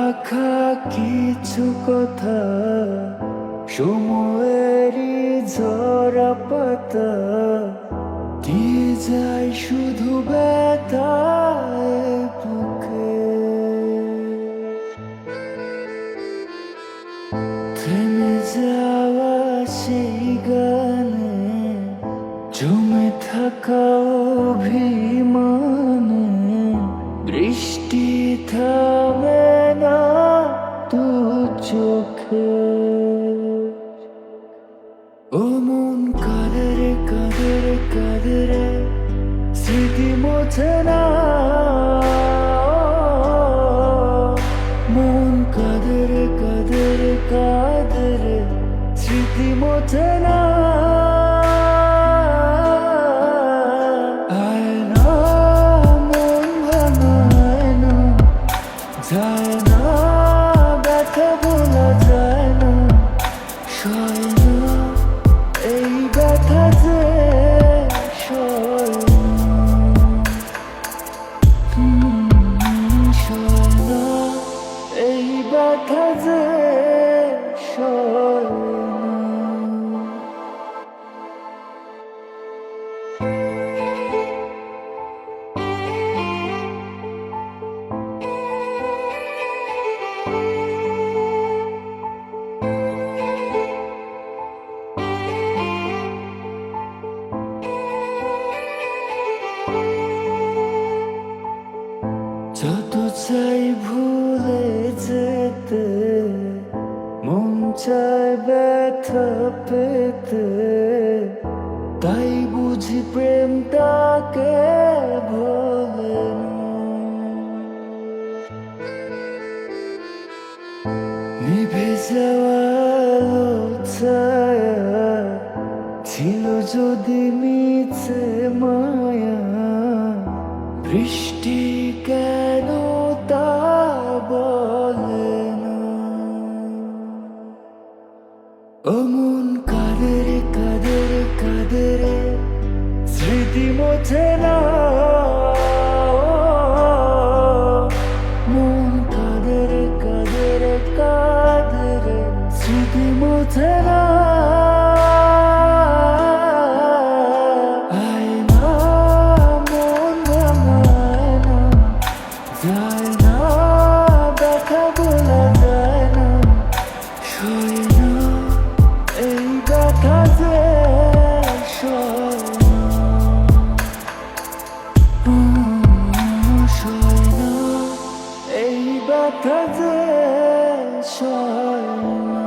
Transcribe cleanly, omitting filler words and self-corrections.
রাখা কিছু কথা, সময়েরই ঝরা পাতা দিয়ে যায় শুধু ব্যথায় বুকে। থেমে যাওয়া সেই গানে জমে থাকা অভিমানে বৃষ্টি থামে না দু চোখে। ও মন কাঁদে রে কাঁদে রে কাঁদে রে, স্মৃতি মোছে না। মন কাঁদে রে কাঁদে রে কাঁদে রে, স্মৃতি মোছে না। আয় না মন ভাঙায় না, যায় না ব্যথা বলা যায় না, সয় না এই ব্যথা যে সয় না, সয় না এই ব্যথা যে সয় না। যত চাই ভুলে যেতে, মন চায় ব্যথা পেতে, তাই বুঝি প্রেমটাকে ভোলে না। নিভে যাওয়া আলো ছায়া ছিল যদি মিছে মায়া, বৃষ্টি কেন তা বলে না। ও মন কাঁদে রে কাঁদে রে কাঁদে রে, স্মৃতি মোছে না। মন কাঁদে রে কাঁদে রে কাঁদে রে, স্মৃতি মোছে না। আয় না মন ভাঙায় না, যায় না ব্যথা বলা যায় না, সয় না এই ব্যথা যে সয় না, সয় না এই ব্যথা যে সয় না।